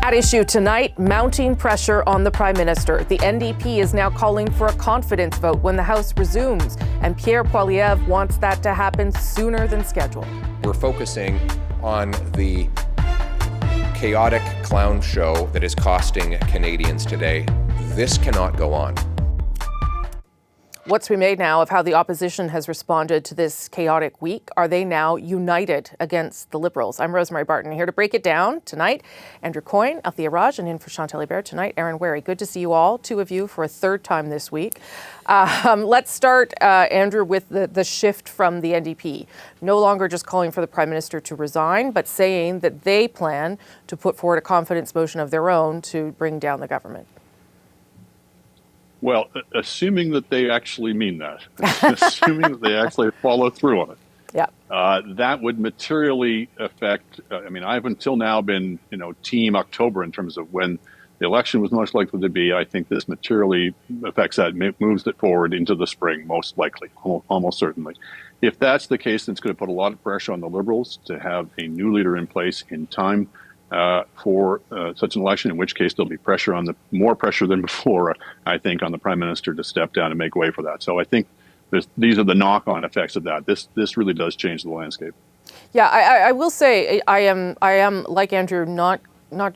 At issue tonight, mounting pressure on the Prime Minister. The NDP is now calling for a confidence vote when the House resumes, and Pierre Polievre wants that to happen sooner than scheduled. We're focusing on the chaotic clown show that is costing Canadians today. This cannot go on. What's remade now of how the opposition has responded to this chaotic week? Are they now united against the Liberals? I'm Rosemary Barton, here to break it down tonight. Andrew Coyne, Althia, and in for Chantal Hébert tonight, Wherry. Good to see you all, two of you for a third time this week. Let's start, Andrew, with the shift from the NDP. No longer just calling for the Prime Minister to resign, but saying that they plan to put forward a confidence motion of their own to bring down the government. Well, assuming that they actually mean that, assuming that they actually follow through on it, that would materially affect. I've until now been, Team October in terms of when the election was most likely to be. I think this materially affects that, moves it forward into the spring, most likely, almost certainly. If that's the case, then it's going to put a lot of pressure on the Liberals to have a new leader in place in time for such an election, in which case there'll be more pressure than before, I think, on the Prime Minister to step down and make way for that. So I think these are the knock-on effects of that. This really does change the landscape. Yeah, I will say I am like Andrew, not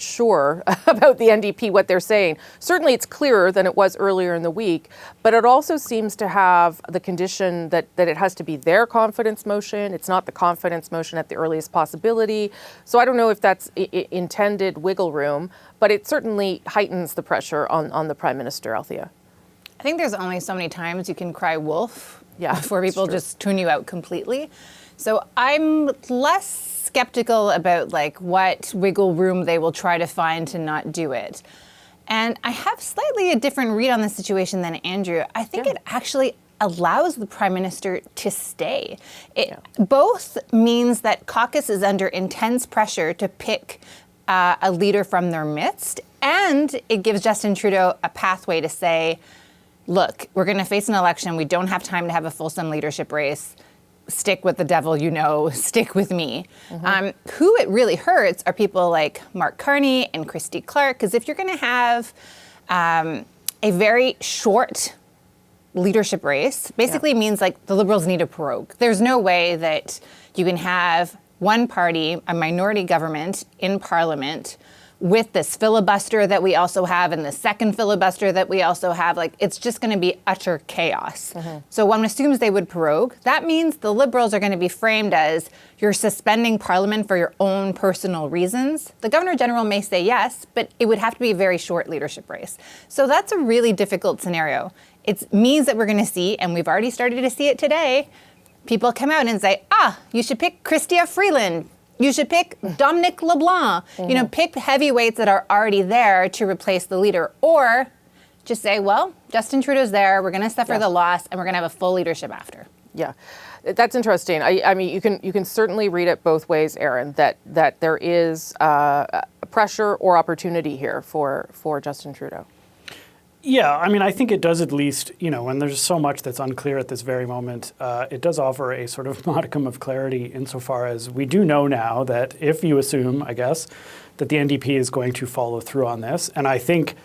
sure about the NDP, what they're saying. Certainly it's clearer than it was earlier in the week, but it also seems to have the condition that it has to be their confidence motion. It's not the confidence motion at the earliest possibility. So I don't know if that's intended wiggle room, but it certainly heightens the pressure on the Prime Minister, Althia. I think there's only so many times you can cry wolf before people just tune you out completely. So I'm less skeptical about what wiggle room they will try to find to not do it. And I have slightly a different read on the situation than Andrew. I think it actually allows the Prime Minister to stay. It both means that caucus is under intense pressure to pick a leader from their midst, and it gives Justin Trudeau a pathway to say, look, we're going to face an election. We don't have time to have a fulsome leadership race. Stick with the devil, stick with me. Mm-hmm. Who it really hurts are people like Mark Carney and Christy Clark, because if you're going to have a very short leadership race, basically means the Liberals need a prorogue. There's no way that you can have one party, a minority government in Parliament, with this filibuster that we also have and the second filibuster that we also have. It's just going to be utter chaos. Mm-hmm. So one assumes they would prorogue. That means the Liberals are going to be framed as you're suspending Parliament for your own personal reasons. The Governor-General may say yes, but it would have to be a very short leadership race. So that's a really difficult scenario. It means that we're going to see, and we've already started to see it today, people come out and say, you should pick Chrystia Freeland. You should pick Dominic LeBlanc. Mm-hmm. Pick heavyweights that are already there to replace the leader. Or just say, well, Justin Trudeau's there. We're going to suffer the loss, and we're going to have a full leadership after. Yeah, that's interesting. I mean, you can certainly read it both ways, Aaron, that there is pressure or opportunity here for Justin Trudeau. Yeah, I think it does at least, when there's so much that's unclear at this very moment, it does offer a sort of modicum of clarity insofar as we do know now that if you assume, I guess, that the NDP is going to follow through on this, and I think,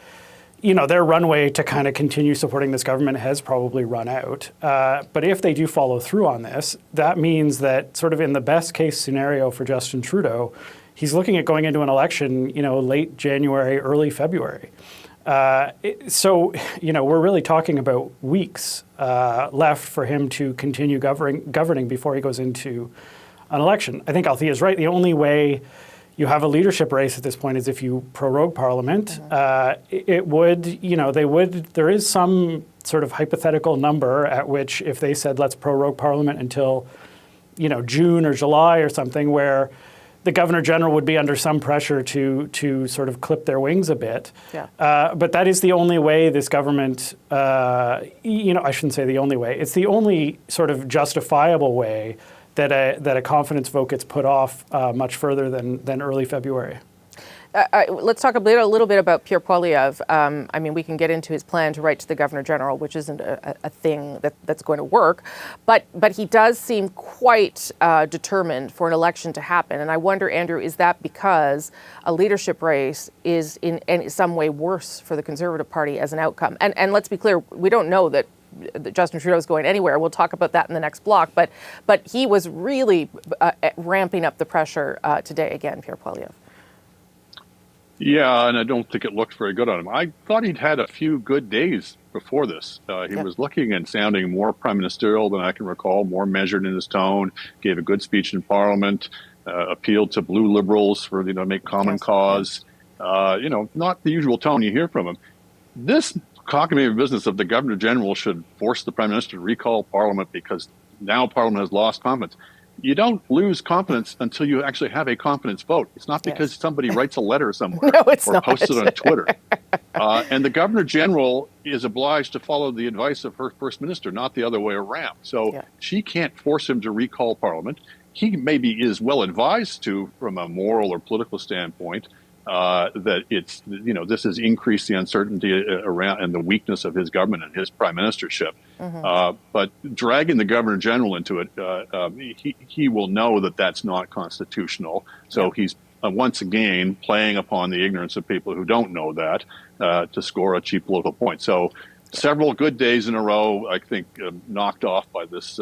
their runway to kind of continue supporting this government has probably run out. But if they do follow through on this, that means that sort of in the best case scenario for Justin Trudeau, he's looking at going into an election, late January, early February. So, we're really talking about weeks left for him to continue governing before he goes into an election. I think Althia is right. The only way you have a leadership race at this point is if you prorogue Parliament. Mm-hmm. There is some sort of hypothetical number at which if they said, let's prorogue Parliament until, June or July or something, where the Governor-General would be under some pressure to sort of clip their wings a bit. Yeah. But that is the only way this government, I shouldn't say the only way, it's the only sort of justifiable way that a confidence vote gets put off much further than early February. let's talk a little bit about Pierre Polievre. I mean, we can get into his plan to write to the Governor General, which isn't a thing that's going to work, but he does seem quite determined for an election to happen. And I wonder, Andrew, is that because a leadership race is in some way worse for the Conservative Party as an outcome? And let's be clear, we don't know that Justin Trudeau is going anywhere. We'll talk about that in the next block. But he was really ramping up the pressure today again, Pierre Polievre. Yeah, and I don't think it looked very good on him. I thought he'd had a few good days before this. He was looking and sounding more prime ministerial than I can recall, more measured in his tone, gave a good speech in Parliament, appealed to blue Liberals for, make common cause. Not the usual tone you hear from him. This cockamamie business of the Governor General should force the Prime Minister to recall Parliament because now Parliament has lost confidence. You don't lose confidence until you actually have a confidence vote. It's not because somebody writes a letter somewhere or posts it on Twitter. And the Governor General is obliged to follow the advice of her First Minister, not the other way around. So she can't force him to recall Parliament. He maybe is well advised to, from a moral or political standpoint, that it's, this has increased the uncertainty around and the weakness of his government and his prime ministership. But dragging the Governor General into it, he will know that that's not constitutional. So he's once again playing upon the ignorance of people who don't know that to score a cheap political point. So several good days in a row, I think, knocked off by this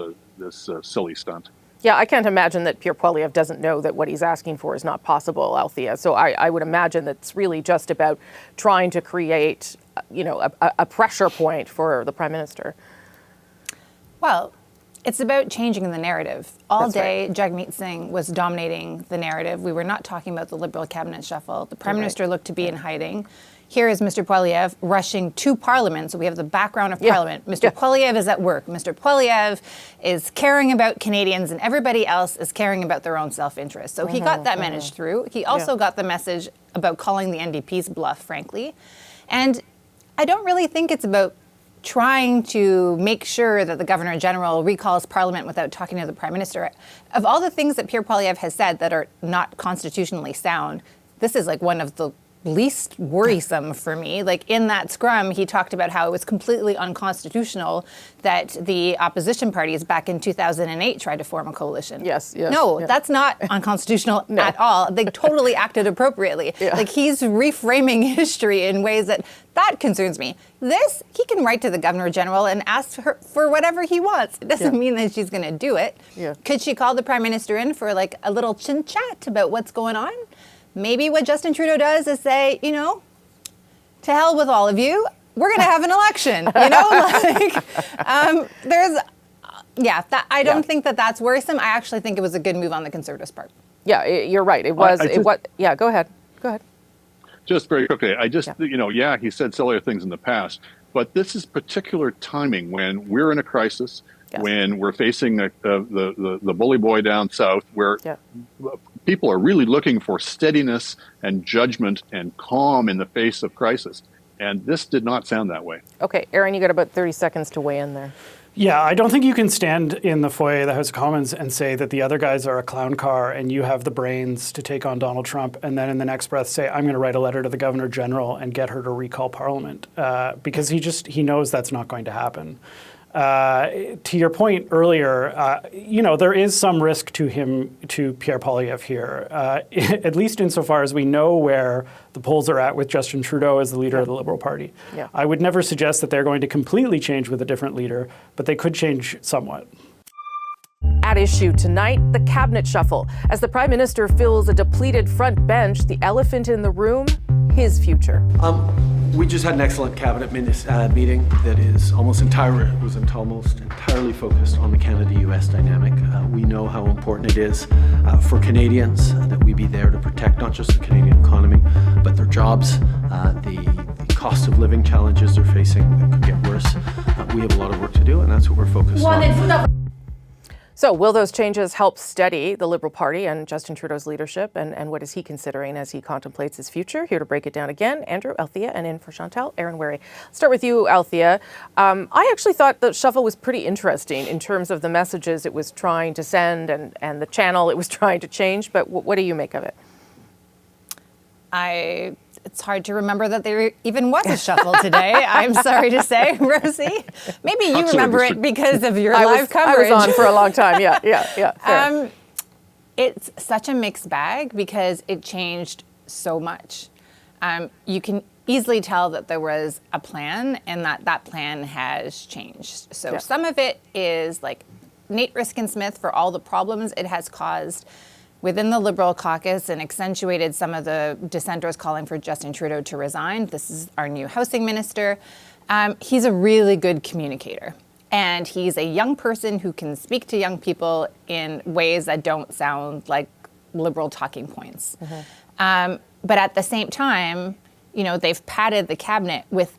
silly stunt. Yeah, I can't imagine that Pierre Polievre doesn't know that what he's asking for is not possible, Althia. So I would imagine that it's really just about trying to create, a pressure point for the Prime Minister. Well, it's about changing the narrative. All day, Jagmeet Singh was dominating the narrative. We were not talking about the Liberal cabinet shuffle. The Prime Minister looked to be in hiding. Here is Mr. Polievre rushing to Parliament. So we have the background of Parliament. Mr. Polievre is at work. Mr. Polievre is caring about Canadians and everybody else is caring about their own self-interest. So he got that message through. He also got the message about calling the NDP's bluff, frankly. And I don't really think it's about trying to make sure that the Governor General recalls Parliament without talking to the Prime Minister. Of all the things that Pierre Polievre has said that are not constitutionally sound, this is like one of the least worrisome for me. Like in that scrum, he talked about how it was completely unconstitutional that the opposition parties back in 2008 tried to form a coalition. That's not unconstitutional at all. They totally acted appropriately. Like he's reframing history in ways that concerns me. This, he can write to the Governor General and ask her for whatever he wants. It doesn't mean that she's going to do it. Could she call the Prime Minister in for like a little chin chat about what's going on? Maybe what Justin Trudeau does is say, to hell with all of you. We're going to have an election. I don't think that that's worrisome. I actually think it was a good move on the Conservatives' part. Yeah, you're right. It was. Go ahead. Just very quickly, he said sillier things in the past, but this is particular timing when we're in a crisis, when we're facing the bully boy down south, where people are really looking for steadiness and judgment and calm in the face of crisis. And this did not sound that way. Okay, Aaron, you got about 30 seconds to weigh in there. Yeah, I don't think you can stand in the foyer of the House of Commons and say that the other guys are a clown car and you have the brains to take on Donald Trump, and then in the next breath say, I'm going to write a letter to the Governor General and get her to recall Parliament, because he knows that's not going to happen. To your point earlier, there is some risk to Pierre Polievre here, at least insofar as we know where the polls are at with Justin Trudeau as the leader of the Liberal Party. I would never suggest that they're going to completely change with a different leader, but they could change somewhat. At issue tonight, the cabinet shuffle. As the Prime Minister fills a depleted front bench, the elephant in the room, his future. We just had an excellent cabinet meeting that was almost entirely focused on the Canada-US dynamic. We know how important it is for Canadians that we be there to protect not just the Canadian economy, but their jobs, the cost of living challenges they're facing that could get worse. We have a lot of work to do, and that's what we're focused on. So will those changes help steady the Liberal Party and Justin Trudeau's leadership? And what is he considering as he contemplates his future? Here to break it down again, Andrew, Althia, and in for Chantal, Aaron Wherry. Start with you, Althia. I actually thought the shuffle was pretty interesting in terms of the messages it was trying to send and the channel it was trying to change. But what do you make of it? It's hard to remember that there even was a shuffle today. I'm sorry to say, Rosie. Maybe you remember it because of your live coverage. I was on for a long time. Yeah. Fair. It's such a mixed bag because it changed so much. You can easily tell that there was a plan and that plan has changed. So some of it is like Nate Riskin-Smith, for all the problems it has caused within the Liberal caucus and accentuated some of the dissenters calling for Justin Trudeau to resign. This is our new housing minister. He's a really good communicator. And he's a young person who can speak to young people in ways that don't sound like Liberal talking points. But at the same time, they've padded the cabinet with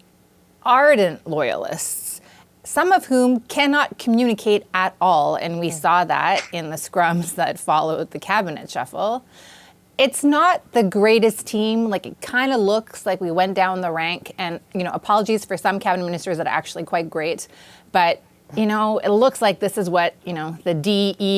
ardent loyalists, some of whom cannot communicate at all. And we saw that in the scrums that followed the cabinet shuffle. It's not the greatest team. Like, it kind of looks like we went down the rank, and, apologies for some cabinet ministers that are actually quite great, but it looks like this is what, the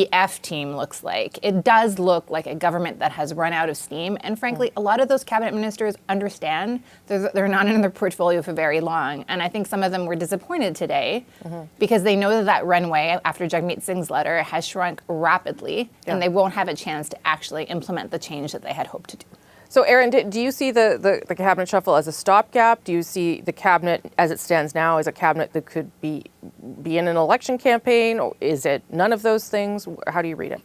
DEF team looks like. It does look like a government that has run out of steam. And frankly, a lot of those cabinet ministers understand they're not in their portfolio for very long. And I think some of them were disappointed today because they know that runway after Jagmeet Singh's letter has shrunk rapidly and they won't have a chance to actually implement the change that they had hoped to do. So, Erin, do you see the cabinet shuffle as a stopgap? Do you see the cabinet, as it stands now, as a cabinet that could be in an election campaign? Or is it none of those things? How do you read it?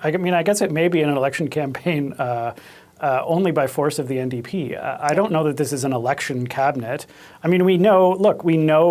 I guess it may be an election campaign only by force of the NDP. I don't know that this is an election cabinet. We know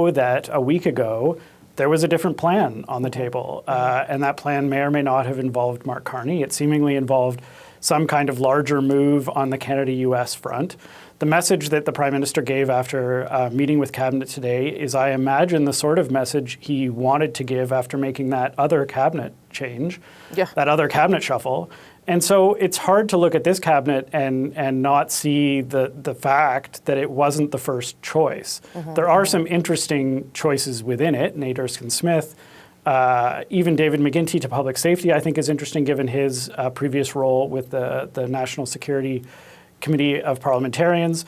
that a week ago there was a different plan on the table, and that plan may or may not have involved Mark Carney. It seemingly involved some kind of larger move on the Canada-US front. The message that the Prime Minister gave after meeting with Cabinet today is, I imagine, the sort of message he wanted to give after making that other Cabinet change, that other Cabinet shuffle. And so it's hard to look at this Cabinet and not see the fact that it wasn't the first choice. There are some interesting choices within it. Nate Riskin-Smith, even David McGuinty to public safety, I think, is interesting given his previous role with the National Security Committee of Parliamentarians.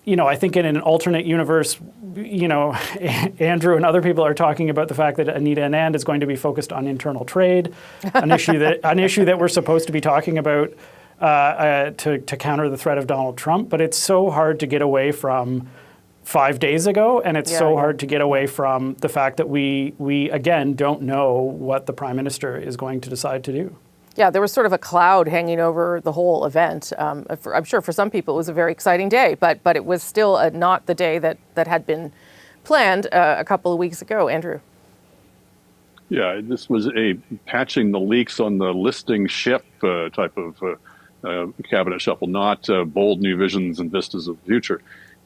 I think in an alternate universe, Andrew and other people are talking about the fact that Anita Anand is going to be focused on internal trade, an issue that we're supposed to be talking about to counter the threat of Donald Trump. But it's so hard to get away from 5 days ago, and it's hard to get away from the fact that we again don't know what the Prime Minister is going to decide to do. Yeah, there was sort of a cloud hanging over the whole event. I'm sure for some people it was a very exciting day, but it was still not the day that had been planned a couple of weeks ago. Andrew. Yeah, this was a patching the leaks on the listing ship type of cabinet shuffle, not bold new visions and vistas of the future.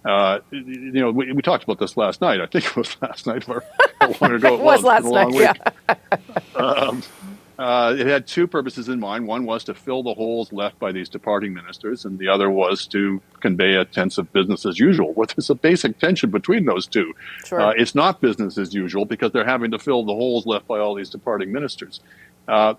We talked about this last night. I think it was last night, or how long ago it was. Last night, It had two purposes in mind. One was to fill the holes left by these departing ministers, and the other was to convey a sense of business as usual. Well, there's a basic tension between those two. Sure. It's not business as usual because they're having to fill the holes left by all these departing ministers. I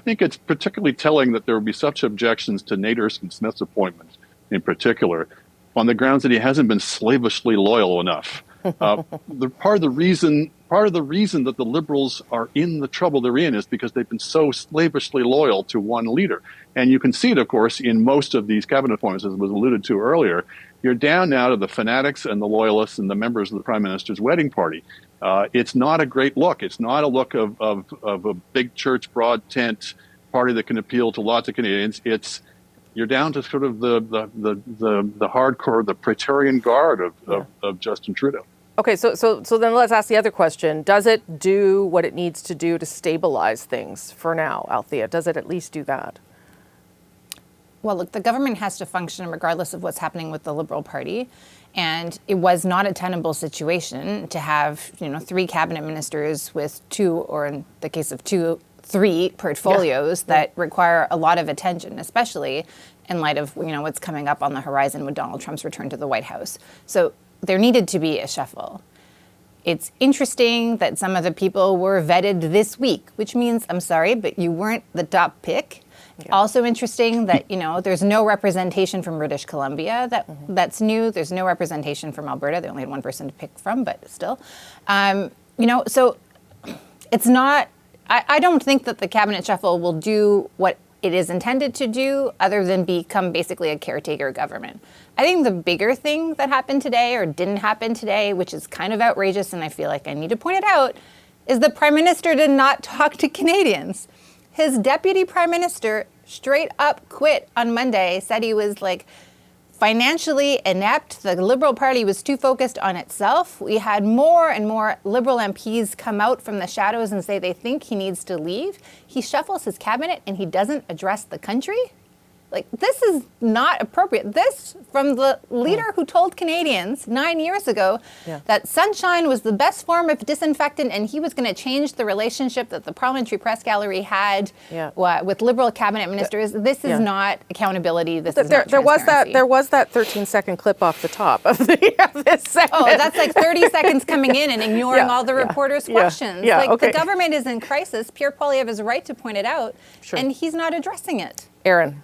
think it's particularly telling that there would be such objections to Nate Riskin-Smith's appointment in particular, on the grounds that he hasn't been slavishly loyal enough. Part of the reason that the Liberals are in the trouble they're in is because they've been so slavishly loyal to one leader. And you can see it, of course, in most of these cabinet appointments, as was alluded to earlier. You're down now to the fanatics and the loyalists and the members of the Prime Minister's wedding party. It's not a great look. It's not a look of a big church, broad tent party that can appeal to lots of Canadians. You're down to sort of the hardcore, the Praetorian Guard of Justin Trudeau. Okay, so then let's ask the other question. Does it do what it needs to do to stabilize things for now, Althia? Does it at least do that? Well, look, the government has to function regardless of what's happening with the Liberal Party. And it was not a tenable situation to have, three cabinet ministers with two, or in the case of three portfolios that require a lot of attention, especially in light of what's coming up on the horizon with Donald Trump's return to the White House. So there needed to be a shuffle. It's interesting that some of the people were vetted this week, which means, I'm sorry, but you weren't the top pick. Also interesting that, there's no representation from British Columbia. That's new. There's no representation from Alberta. They only had one person to pick from, but still. So it's not, I don't think that the cabinet shuffle will do what it is intended to do other than become basically a caretaker government. I think the bigger thing that happened today or didn't happen today, which is kind of outrageous, and I feel like I need to point it out, is the Prime Minister did not talk to Canadians. His deputy Prime Minister straight up quit on Monday, said he was financially inept. The Liberal Party was too focused on itself. We had more and more Liberal MPs come out from the shadows and say they think he needs to leave. He shuffles his cabinet and he doesn't address the country. This is not appropriate. This from the leader who told Canadians 9 years ago that sunshine was the best form of disinfectant and he was going to change the relationship that the Parliamentary Press Gallery had with Liberal cabinet ministers. This is not accountability. This is not transparency. There was that 13-second clip off the top of this segment. Oh, that's 30 seconds coming in and ignoring all the reporters' questions. The government is in crisis. Pierre Polievre is right to point it out, and he's not addressing it. Aaron.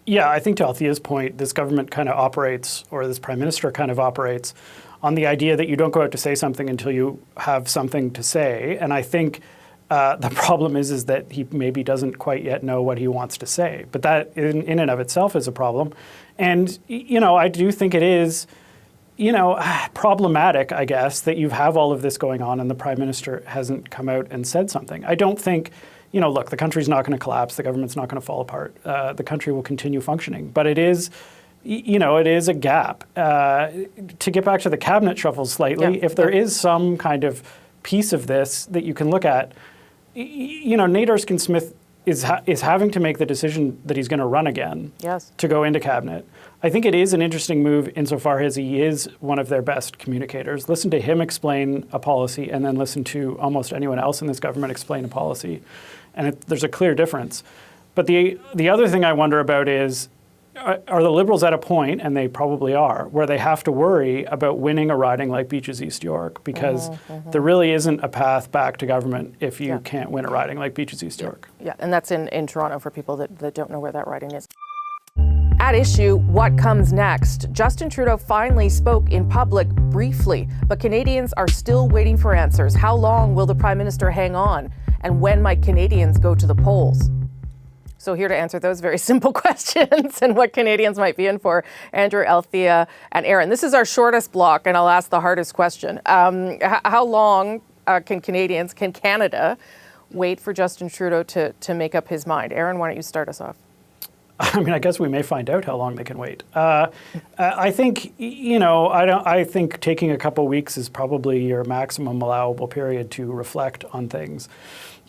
Yeah, I think to Althia's point, this government kind of operates, or this prime minister kind of operates, on the idea that you don't go out to say something until you have something to say. And I think the problem is that he maybe doesn't quite yet know what he wants to say. But that in and of itself is a problem. And, I do think it is, problematic, I guess, that you have all of this going on and the prime minister hasn't come out and said something. I don't think... look, the country's not going to collapse. The government's not going to fall apart. The country will continue functioning. But it is, it is a gap. To get back to the cabinet shuffle slightly, if there is some kind of piece of this that you can look at, Nate Erskine-Smith is having to make the decision that he's going to run again to go into cabinet. I think it is an interesting move insofar as he is one of their best communicators. Listen to him explain a policy and then listen to almost anyone else in this government explain a policy. And there's a clear difference. But the other thing I wonder about is, are the Liberals at a point, and they probably are, where they have to worry about winning a riding like Beaches East York? Because there really isn't a path back to government if you can't win a riding like Beaches East York. Yeah, and that's in Toronto for people that don't know where that riding is. At issue, what comes next? Justin Trudeau finally spoke in public briefly, but Canadians are still waiting for answers. How long will the Prime Minister hang on? And when might Canadians go to the polls? So here to answer those very simple questions and what Canadians might be in for, Andrew, Althia, and Aaron. This is our shortest block, and I'll ask the hardest question. How long can Canada wait for Justin Trudeau to make up his mind? Aaron, why don't you start us off? I guess we may find out how long they can wait. I think, I think taking a couple weeks is probably your maximum allowable period to reflect on things.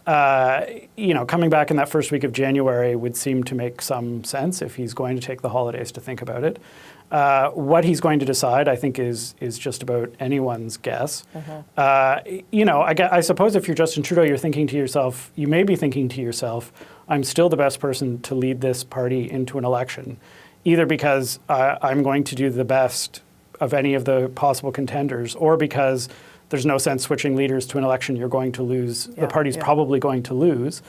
Coming back in that first week of January would seem to make some sense if he's going to take the holidays to think about it. What he's going to decide, I think, is just about anyone's guess. I suppose if you're Justin Trudeau, you may be thinking to yourself, I'm still the best person to lead this party into an election, either because I'm going to do the best of any of the possible contenders, or because there's no sense switching leaders to an election you're going to lose. The party's probably going to lose.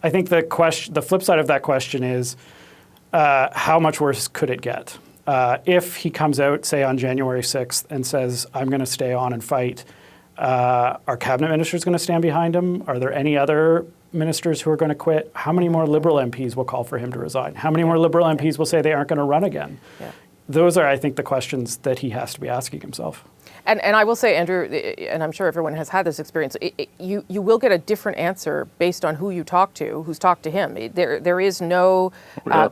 I think the flip side of that question is, how much worse could it get? If he comes out, say, on January 6th and says, I'm going to stay on and fight, are cabinet ministers going to stand behind him? Are there any other ministers who are going to quit? How many more Liberal MPs will call for him to resign? How many more Liberal MPs will say they aren't going to run again? Those are, I think, the questions that he has to be asking himself. And I will say, Andrew, and I'm sure everyone has had this experience, you will get a different answer based on who you talk to, who's talked to him. There is no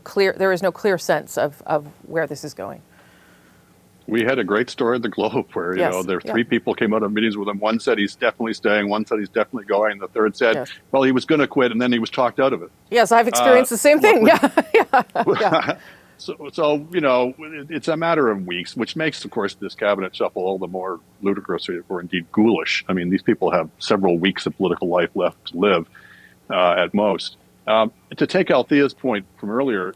clear sense of where this is going. We had a great story at the Globe where, three people came out of meetings with him. One said he's definitely staying. One said he's definitely going. The third said, well, he was going to quit, and then he was talked out of it. Yes, I've experienced the same thing. So it's a matter of weeks, which makes, of course, this cabinet shuffle all the more ludicrous or indeed ghoulish. I mean, these people have several weeks of political life left to live at most. To take Althia's point from earlier,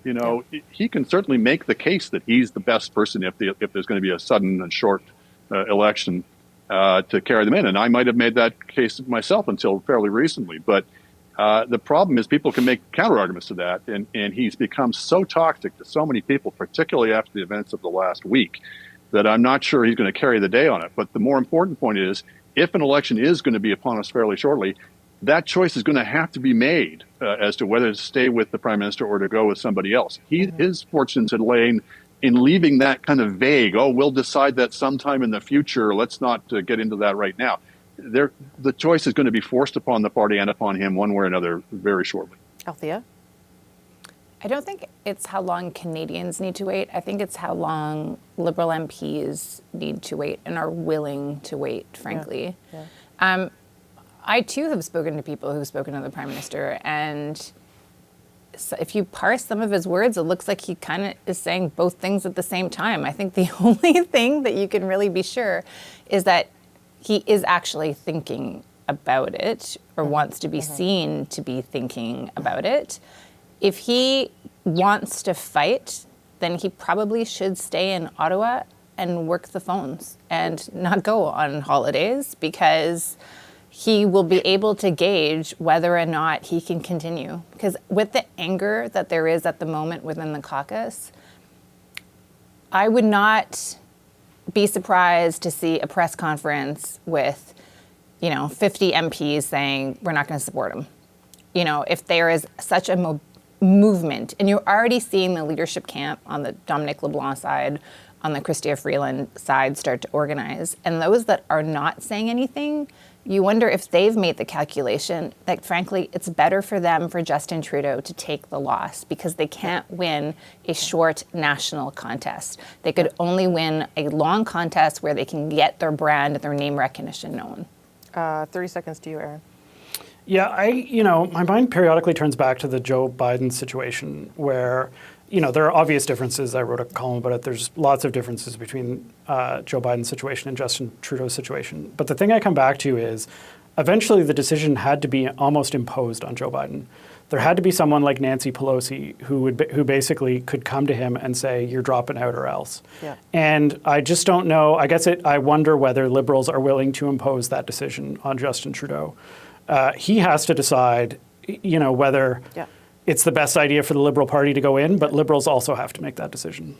he can certainly make the case that he's the best person if there's going to be a sudden and short election to carry them in. And I might have made that case myself until fairly recently. But The problem is people can make counter arguments to that, and he's become so toxic to so many people, particularly after the events of the last week, that I'm not sure he's going to carry the day on it. But the more important point is, if an election is going to be upon us fairly shortly, that choice is going to have to be made as to whether to stay with the prime minister or to go with somebody else. His fortunes had lain in leaving that kind of vague, oh, we'll decide that sometime in the future, let's not get into that right now. The choice is going to be forced upon the party and upon him one way or another very shortly. Althia? I don't think it's how long Canadians need to wait. I think it's how long Liberal MPs need to wait and are willing to wait, frankly. Yeah. I, too, have spoken to people who've spoken to the Prime Minister, and so if you parse some of his words, it looks like he kind of is saying both things at the same time. I think the only thing that you can really be sure is that he is actually thinking about it, or wants to be seen to be thinking about it. If he wants to fight, then he probably should stay in Ottawa and work the phones and not go on holidays, because he will be able to gauge whether or not he can continue. Because with the anger that there is at the moment within the caucus, I would not be surprised to see a press conference with, 50 MPs saying we're not going to support him. If there is such a movement, and you're already seeing the leadership camp on the Dominic LeBlanc side, on the Chrystia Freeland side start to organize, and those that are not saying anything, you wonder if they've made the calculation that, frankly, it's better for them, for Justin Trudeau, to take the loss, because they can't win a short national contest. They could only win a long contest where they can get their brand, their name recognition known. 30 seconds to you, Aaron. Yeah, my mind periodically turns back to the Joe Biden situation where, there are obvious differences. I wrote a column about it. There's lots of differences between Joe Biden's situation and Justin Trudeau's situation. But the thing I come back to is eventually the decision had to be almost imposed on Joe Biden. There had to be someone like Nancy Pelosi who basically could come to him and say, you're dropping out or else. Yeah. And I just don't know. I wonder whether Liberals are willing to impose that decision on Justin Trudeau. He has to decide, whether it's the best idea for the Liberal Party to go in, but Liberals also have to make that decision.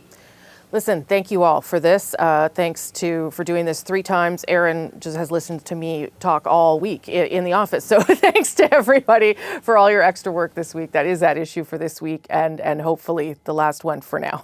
Listen, thank you all for this. Thanks for doing this 3 times. Aaron just has listened to me talk all week in the office. So thanks to everybody for all your extra work this week. That is that issue for this week, and hopefully the last one for now.